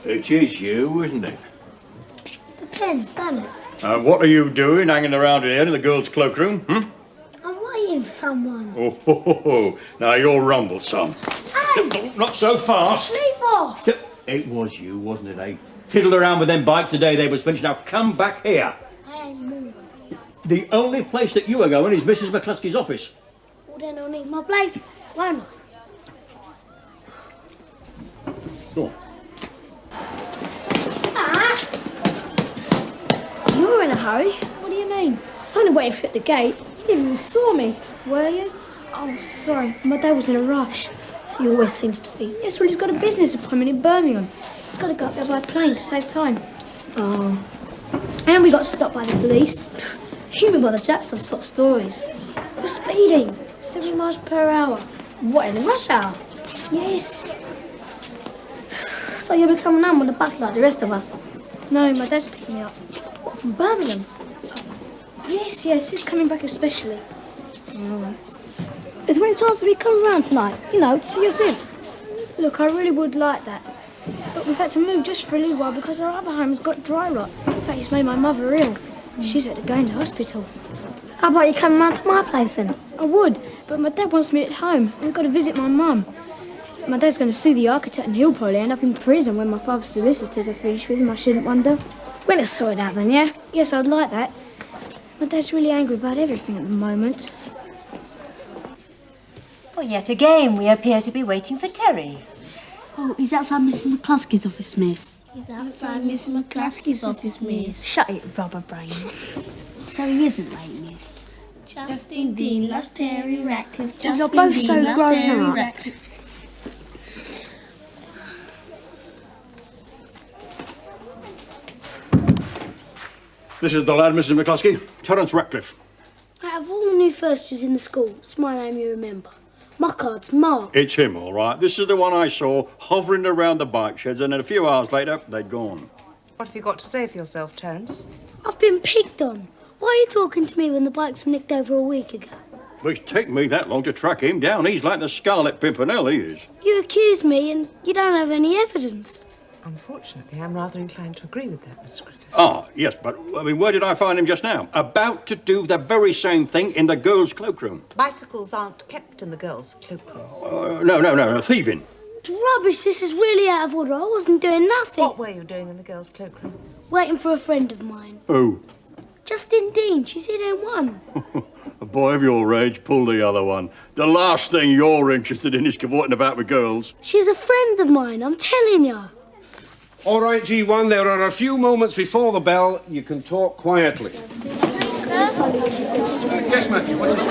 It is you, isn't it? Depends, doesn't it? What are you doing hanging around here in the girls' cloakroom? I'm waiting for someone. Oh, now you're rumbled, son. Hey! Not so fast. Leave off! It was you, wasn't it, eh? Fiddled around with them bikes today they was finished. Now come back here. I ain't moving. The only place that you are going is Mrs. McCluskey's office. Well, then I'll need my place, won't I? Go on. You're in a hurry? What do you mean? I was only waiting for you at the gate. You didn't even saw me. Were you? Oh, sorry. My dad was in a rush. He always seems to be. Yes, well, he's got a business appointment in Birmingham. He's got to go up there by plane to save time. Oh. And we got stopped by the police. Even by the Jacks on swap stories. For speeding. 70 miles per hour. What, in a rush hour? Yes. So you'll be coming home on the bus like the rest of us? No, my dad's picking me up. What, from Birmingham? Yes, he's coming back especially. Is there any chance that we come round tonight? You know, to see your Sid? Look, I really would like that. But we've had to move just for a little while because our other home's got dry rot. In fact, it's made my mother ill. She's had to go into hospital. How about you come round to my place then? I would, but my dad wants me at home. I've got to visit my mum. My dad's going to sue the architect and he'll probably end up in prison when my father's solicitors are finished with him, I shouldn't wonder. Well, let's sort it out then, yeah? Yes, I'd like that. My dad's really angry about everything at the moment. Well, yet again, we appear to be waiting for Terry. Oh, he's outside Mrs. McCluskey's office, miss. He's outside Mrs. McCluskey's office, miss. Shut it, rubber brains. So he isn't late, miss. Justin Dean loves Terry Ratcliffe. You're both so grown up. This is the lad, Mrs. McCluskey. Terence Ratcliffe. Out of all the new first years in the school, it's my name you remember. My card's Mark. It's him, all right. This is the one I saw hovering around the bike sheds, and then a few hours later, they'd gone. What have you got to say for yourself, Terence? I've been picked on. Why are you talking to me when the bikes were nicked over a week ago? Well, it's taken me that long to track him down. He's like the Scarlet Pimpernel, he is. You accuse me and you don't have any evidence. Unfortunately, I'm rather inclined to agree with that, Miss Griffith. Ah, yes, but, I mean, where did I find him just now? About to do the very same thing in the girls' cloakroom. Bicycles aren't kept in the girls' cloakroom. No, thieving. It's rubbish. This is really out of order. I wasn't doing nothing. What were you doing in the girls' cloakroom? Waiting for a friend of mine. Who? Justin Dean. She's in one. A boy of your age, pull the other one. The last thing you're interested in is cavorting about with girls. She's a friend of mine, I'm telling you. All right, G1, there are a few moments before the bell. You can talk quietly. Sir? Yes, Matthew, what is it?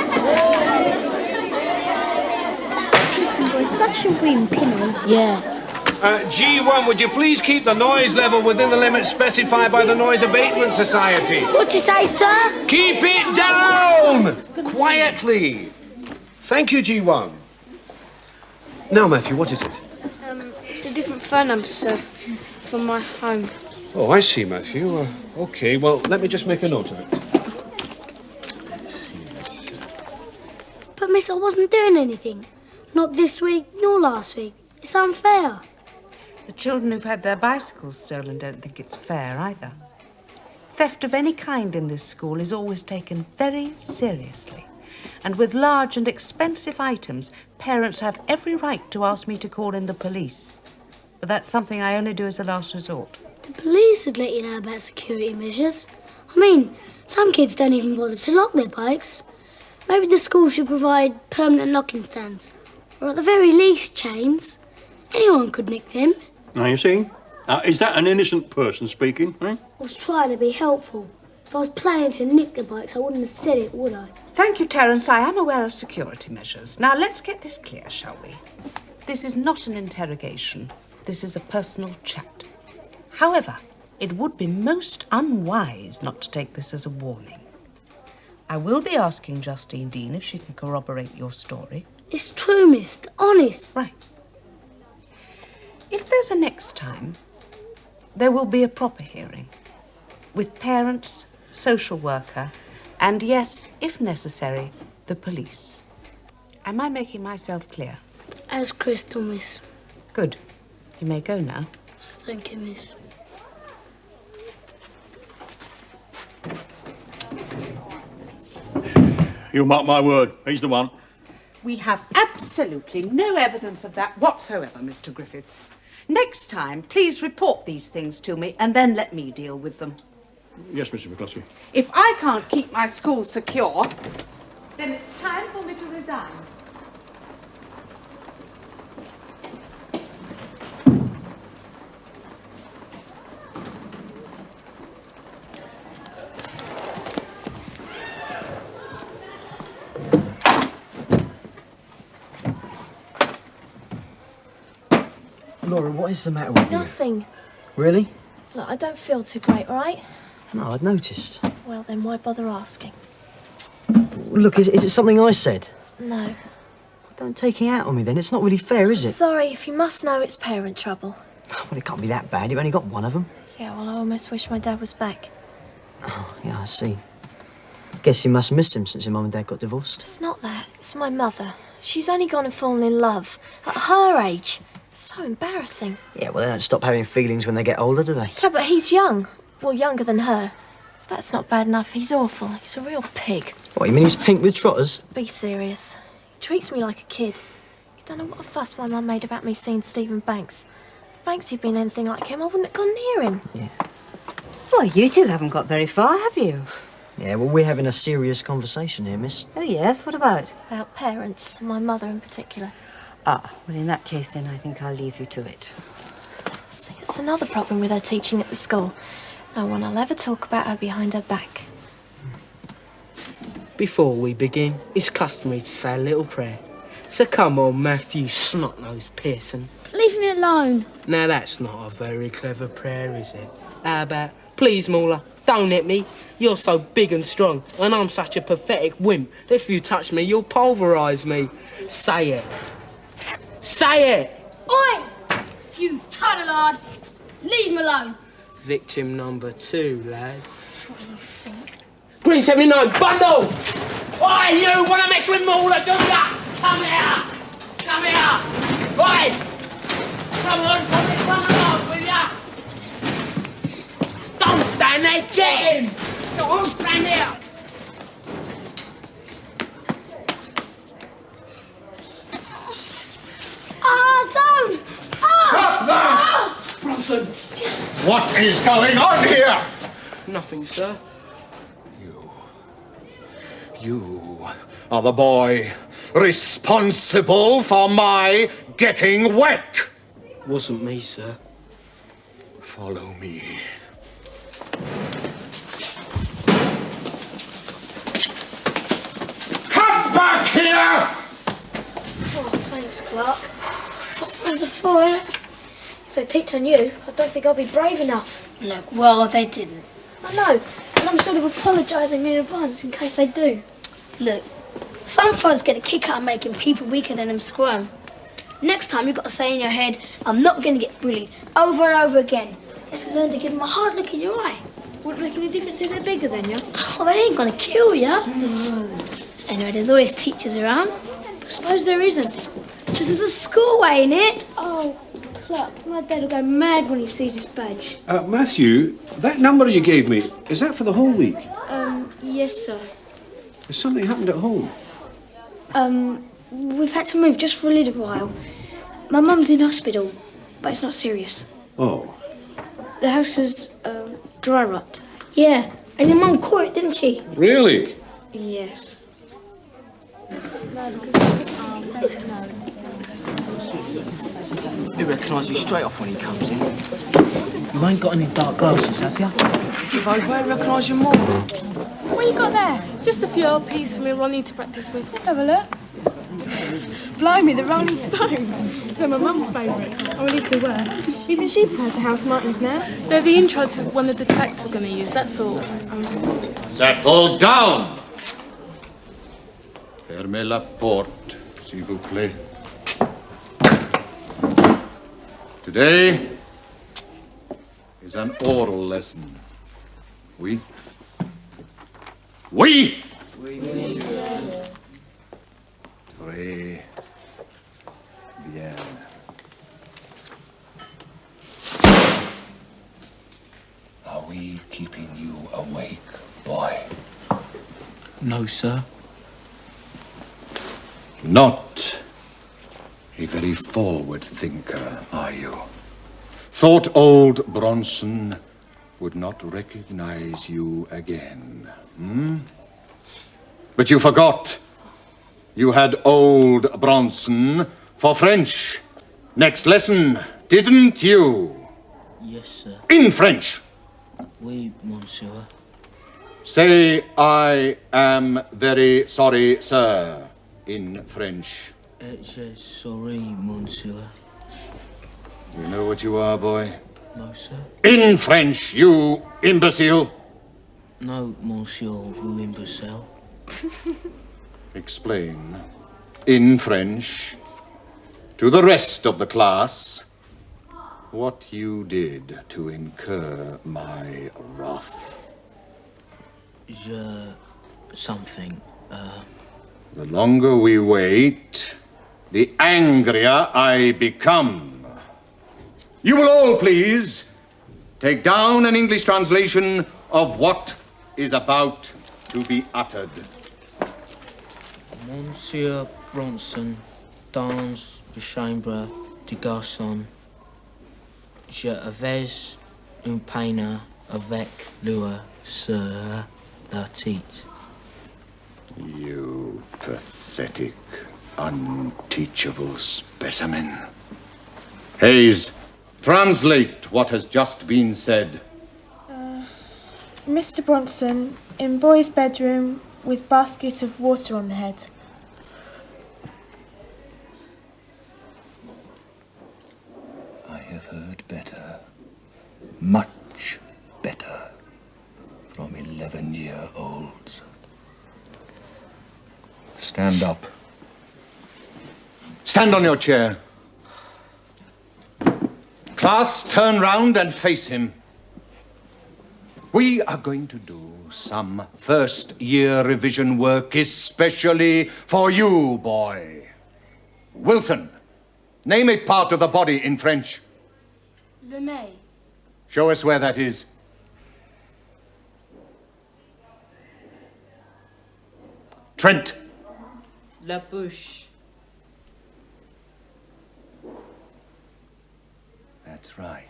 Listen, boy, such a win, Pinot. Yeah. G1, would you please keep the noise level within the limits specified by the Noise Abatement Society? What'd you say, sir? Keep it down! Quietly. Thank you, G1. Now, Matthew, what is it? It's a different phone number, sir, from my home. Oh, I see, Matthew. OK, well, let me just make a note of it. But, miss, I wasn't doing anything. Not this week, nor last week. It's unfair. The children who've had their bicycles stolen don't think it's fair either. Theft of any kind in this school is always taken very seriously. And with large and expensive items, parents have every right to ask me to call in the police. But that's something I only do as a last resort. The police would let you know about security measures. I mean, some kids don't even bother to lock their bikes. Maybe the school should provide permanent locking stands. Or at the very least, chains. Anyone could nick them. Now, you see? Is that an innocent person speaking, eh? I was trying to be helpful. If I was planning to nick the bikes, I wouldn't have said it, would I? Thank you, Terence. I am aware of security measures. Now, let's get this clear, shall we? This is not an interrogation. This is a personal chat. However, it would be most unwise not to take this as a warning. I will be asking Justine Dean if she can corroborate your story. It's true, miss. Honest. Right. If there's a next time, there will be a proper hearing with parents, social worker, and yes, if necessary, the police. Am I making myself clear? As crystal, miss. Good. You may go now. Thank you, miss. You mark my word, he's the one. We have absolutely no evidence of that whatsoever, Mr. Griffiths. Next time, please report these things to me and then let me deal with them. Yes, Mr. McCluskey. If I can't keep my school secure, then it's time for me to resign. Laura, what is the matter with you? Nothing. Really? Look, I don't feel too great, all right? No, I'd noticed. Well, then why bother asking? Look, is it something I said? No. Don't take it out on me then. It's not really fair, is it? Sorry, if you must know, it's parent trouble. Well, it can't be that bad. You've only got one of them. Yeah, well, I almost wish my dad was back. Oh, yeah, I see. Guess you must miss him since your mum and dad got divorced. It's not that. It's my mother. She's only gone and fallen in love. At her age. So embarrassing. Yeah, well, they don't stop having feelings when they get older, do they? Yeah, but he's young. Well, younger than her. If that's not bad enough, he's awful. He's a real pig. What, you mean he's pink with trotters? Be serious. He treats me like a kid. You don't know what a fuss my mum made about me seeing Stephen Banks. If Banks had been anything like him, I wouldn't have gone near him. Yeah. Well, you two haven't got very far, have you? Yeah, well, we're having a serious conversation here, miss. Oh, yes, what about? About parents, and my mother in particular. Ah, well, in that case, then I think I'll leave you to it. See, it's another problem with her teaching at the school. No one will ever talk about her behind her back. Before we begin, it's customary to say a little prayer. So come on, Matthew Snot-Nosed Pearson. Leave me alone. Now that's not a very clever prayer, is it? How about, please, Mauler, don't hit me. You're so big and strong, and I'm such a pathetic wimp that if you touch me, you'll pulverise me. Say it. Say it! Oi! You tunnelard! Leave me alone. Victim number 2, lads. That's what you think. Green 79, bundle! Oi, you want to mess with Mauler, do ya? Come here! Come here! Oi! Come on, put this one along, will ya? Don't stand there, get him! Go on, stand here! Don't! Stop that! Bronson! What is going on here? Nothing, sir. You are the boy responsible for my getting wet. Wasn't me, sir. Follow me. Come back here! Oh, thanks, Clark. That's what friends are for, innit? If they picked on you, I don't think I'll be brave enough. Look, well, they didn't. I know, and I'm sort of apologising in advance in case they do. Look, some fellas get a kick out of making people weaker than them squirm. Next time, you've got to say in your head, I'm not going to get bullied over and over again. You have to learn to give them a hard look in your eye. Wouldn't make any difference if they're bigger than you. Oh, they ain't going to kill you. No. Anyway, there's always teachers around. But suppose there isn't. This is a school, ain't it? Oh, Clark, my dad will go mad when he sees this badge. Matthew, that number you gave me, is that for the whole week? Yes, sir. Has something happened at home? We've had to move just for a little while. My mum's in hospital, but it's not serious. Oh. The house is, dry rot. Yeah, and your mum caught it, didn't she? Really? Yes. He recognises you straight off when he comes in. You ain't got any dark glasses, have you? If I won't recognise you more. What you got there? Just a few LPs for me Ronnie to practice with. Let's have a look. Blimey, the Rolling Stones. They're my mum's favourites. Or at least they were. Even she prefers the House Martins now. They're the intro to one of the tracks we're going to use, that's all. Settle down! Fermez la porte, s'il vous plaît. Today is an oral lesson. Oui? Oui! Très bien. No, sir. Not a very forward thinker, are you? Thought old Bronson would not recognize you again, hmm? But you forgot. You had old Bronson for French. Next lesson, didn't you? Yes, sir. In French. Oui, monsieur. Say, I am very sorry, sir, in French. Sorry, monsieur. You know what you are, boy? No, sir. In French, you imbecile. No, monsieur, vous imbécile. Explain, in French, to the rest of the class, what you did to incur my wrath. Something, The longer we wait, the angrier I become. You will all, please, take down an English translation of what is about to be uttered. Monsieur Bronson, dans la chambre du garçon, j'avais une peine avec lui sur la tête. You pathetic, unteachable specimen. Hayes, translate what has just been said. Mr. Bronson, in boy's bedroom with basket of water on the head. I have heard better, much better, from 11-year-olds. Stand up. Stand on your chair. Class, turn round and face him. We are going to do some first-year revision work especially for you, boy. Wilson, name a part of the body in French. Le nez. Show us where that is. Trent. La bouche. That's right.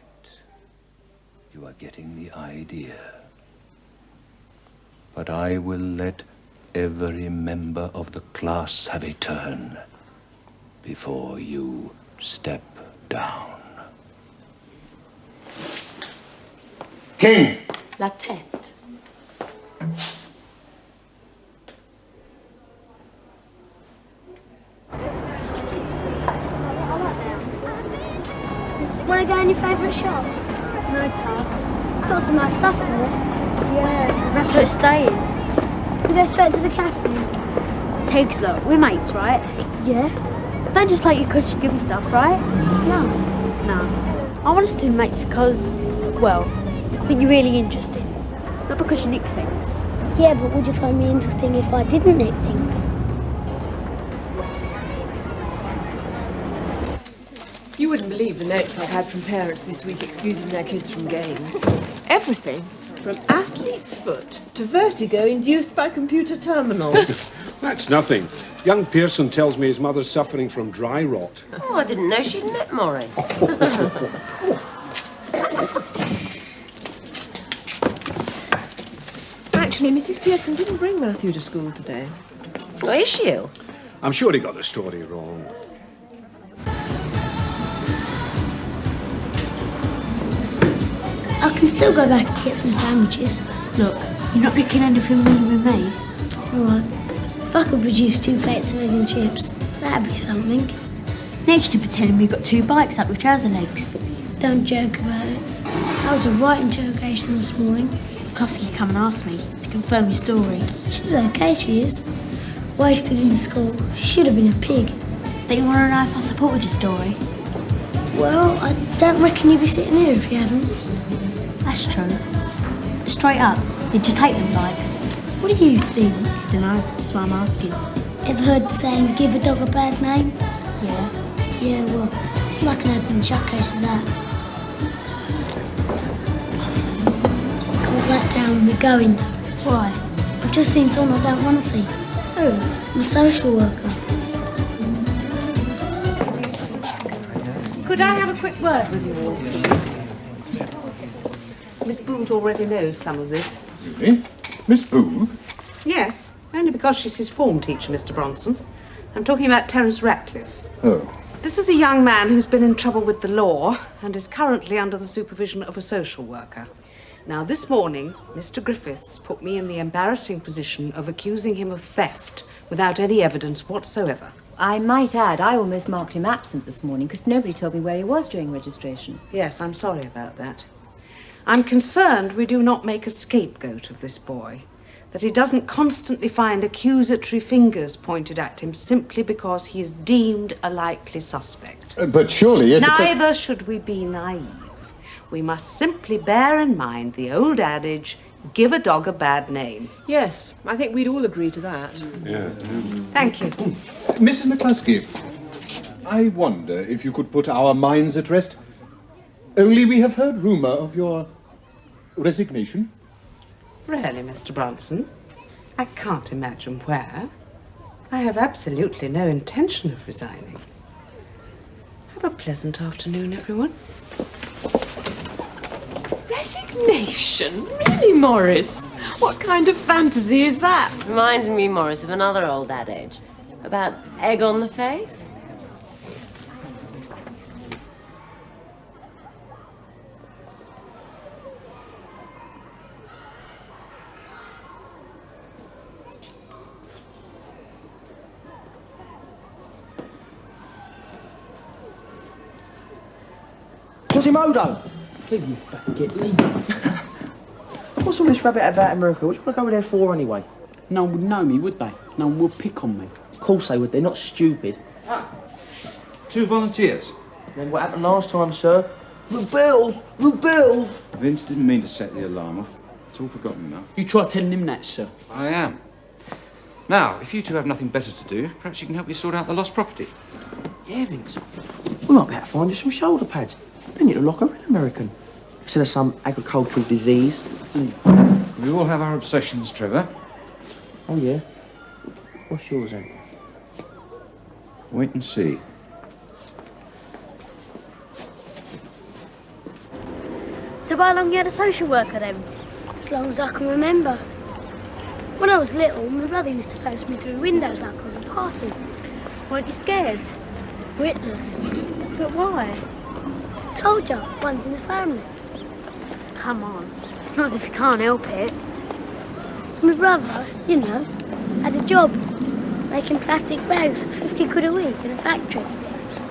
You are getting the idea. But I will let every member of the class have a turn before you step down. King! La tête. Want to go in your favourite shop? No, Tom. Got some nice stuff there. Yeah, that's where it's staying. We go straight to the cafe. Tiggs, look, we're mates, right? Yeah. Don't just like you because you give me stuff, right? No. No. I want us to be mates because, well, I think you're really interesting. Not because you nick things. Yeah, but would you find me interesting if I didn't nick things? You wouldn't believe the notes I've had from parents this week excusing their kids from games. Everything from athlete's foot to vertigo induced by computer terminals. That's nothing. Young Pearson tells me his mother's suffering from dry rot. Oh, I didn't know she'd met Morris. Actually, Mrs. Pearson didn't bring Matthew to school today. Oh, is she ill? I'm sure he got the story wrong. I can still go back and get some sandwiches. Look, you're not nicking anything we've made. Alright. If I could produce 2 plates of egg and chips, that'd be something. Next you'll be telling me you've got 2 bikes up your trouser legs. Don't joke about it. That was a right interrogation this morning. Cossie come and ask me to confirm your story. She's okay, she is. Wasted in the school. She should have been a pig. Don't you want to know if I supported your story? Well, I don't reckon you'd be sitting here if you hadn't. That's true. Straight up, did you take them bikes? What do you think? Dunno, that's why I'm asking. Ever heard the saying, give a dog a bad name? Yeah. Yeah, well, it's like an open and shut case of that. Got that down, we're going. Why? I'm just seen someone I don't want to see. Who? I'm a social worker. Could I have a quick word with you all, please? Miss Booth already knows some of this. Really? Miss Booth? Yes, only because she's his form teacher, Mr. Bronson. I'm talking about Terence Ratcliffe. Oh. This is a young man who's been in trouble with the law and is currently under the supervision of a social worker. Now, this morning, Mr. Griffiths put me in the embarrassing position of accusing him of theft without any evidence whatsoever. I might add, I almost marked him absent this morning because nobody told me where he was during registration. Yes, I'm sorry about that. I'm concerned we do not make a scapegoat of this boy, that he doesn't constantly find accusatory fingers pointed at him simply because he is deemed a likely suspect. But surely it's Neither should we be naive. We must simply bear in mind the old adage, give a dog a bad name. Yes, I think we'd all agree to that. Yeah. Thank you. Mrs. McCluskey, I wonder if you could put our minds at rest. Only we have heard rumour of your resignation. Really, Mr. Bronson? I can't imagine where. I have absolutely no intention of resigning. Have a pleasant afternoon, everyone. Resignation? Really, Morris? What kind of fantasy is that? Reminds me, Morris, of another old adage. About egg on the face. Quasimodo! Leave you fat git, leave. What's all this rabbit about America? What do you want to go there for anyway? No one would know me, would they? No one would pick on me. Of course they would, they're not stupid. Ah, 2 volunteers. Then what happened last time, sir? The bill! The bill! Vince didn't mean to set the alarm off. It's all forgotten now. You try telling him that, sir. I am. Now, if you two have nothing better to do, perhaps you can help me sort out the lost property. Yeah, Vince. We might be able to find you some shoulder pads. They need to lock her in, American. Instead of some agricultural disease. We all have our obsessions, Trevor. Oh, yeah? What's yours, then? Wait and see. So how long you had a social worker then? As long as I can remember. When I was little, my brother used to post me through windows like I was a parcel. Weren't you scared? Witless. But why? Told you, one's in the family. Come on, it's not as if you can't help it. My brother, you know, had a job making plastic bags for 50 quid a week in a factory.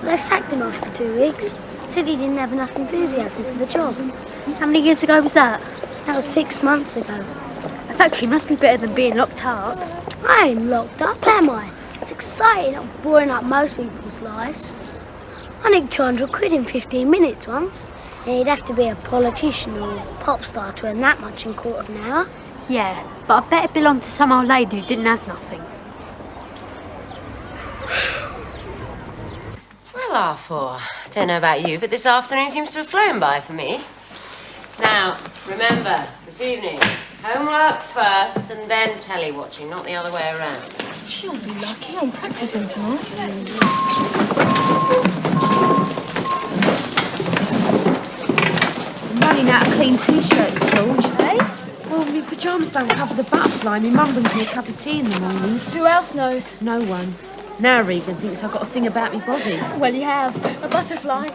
But they sacked him after 2 weeks. Said he didn't have enough enthusiasm for the job. How many years ago was that? That was 6 months ago. A factory must be better than being locked up. I ain't locked up, am I? It's exciting, I'm boring up most people's lives. I nicked 200 quid in 15 minutes once. And you'd have to be a politician or pop star to earn that much in a quarter of an hour. Yeah, but I bet it belonged to some old lady who didn't have nothing. Well, R4, don't know about you, but this afternoon seems to have flown by for me. Now, remember, this evening, homework first and then telly watching, not the other way around. She'll be lucky. I'm practicing tonight. Running out of clean t-shirts, George, eh? Well, my pyjamas don't cover the butterfly. My mum brings me a cup of tea in the mornings. Who else knows? No one. Now Regan thinks I've got a thing about me body. Well, you have. A butterfly.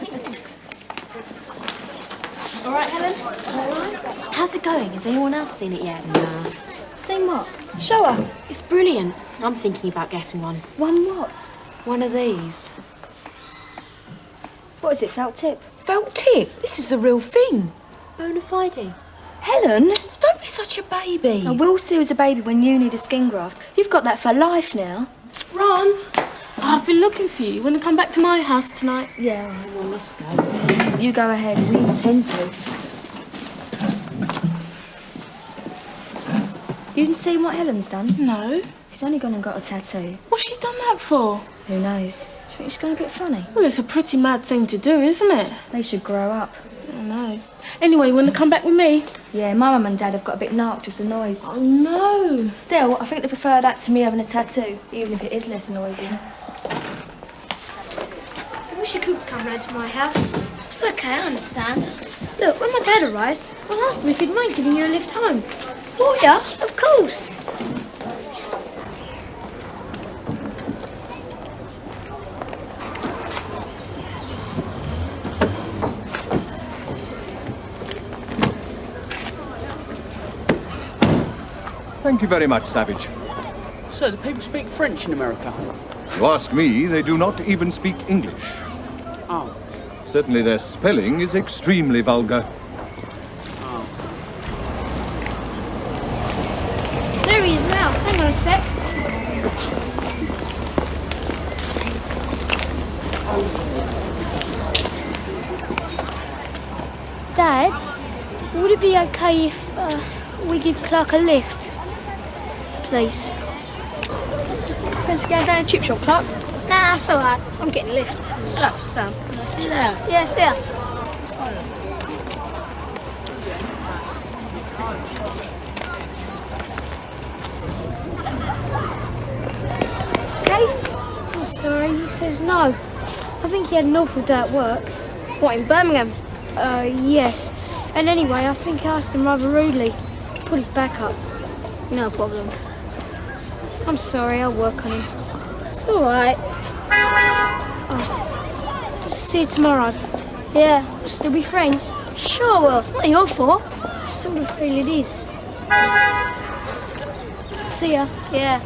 All right, Helen? All right. How's it going? Has anyone else seen it yet? No. Seen what? Show her. It's brilliant. I'm thinking about getting one. One what? One of these. What is it, felt tip? Felt tip? This is a real thing. Bona fide. Helen? Don't be such a baby. I will see you as a baby when you need a skin graft. You've got that for life now. Ron, I've been looking for you. Want to come back to my house tonight? Yeah. Well, let's go. You go ahead. We intend to. You didn't see what Helen's done? No. She's only gone and got a tattoo. What's she done that for? Who knows? Do you think she's going a bit funny? Well, it's a pretty mad thing to do, isn't it? They should grow up. I know. Anyway, want to come back with me? Yeah, my mum and dad have got a bit narked with the noise. Oh, no. Still, I think they prefer that to me having a tattoo, even if it is less noisy. I wish you could come round to my house. It's okay, I understand. Look, when my dad arrives, I'll ask him if he'd mind giving you a lift home. Oh, yeah, of course. Thank you very much, Savage. Sir, do people speak French in America? You ask me, they do not even speak English. Oh. Certainly their spelling is extremely vulgar. Oh. There he is now. Hang on a sec. Dad, would it be okay if we give Clark a lift? Please. Fancy going down a chip shop, Clark? Nah, that's all right. I'm getting a lift. It's all right for Sam. Can I see you there? Yeah, see ya. Okay? I'm sorry, he says no. I think he had an awful day at work. What, in Birmingham? Yes. And anyway, I think I asked him rather rudely. Put his back up. No problem. I'm sorry, I'll work on him. It's all right. Oh. See you tomorrow. Yeah, we'll still be friends. Sure, well, it's not your fault. I sort of feel it is. See ya. Yeah.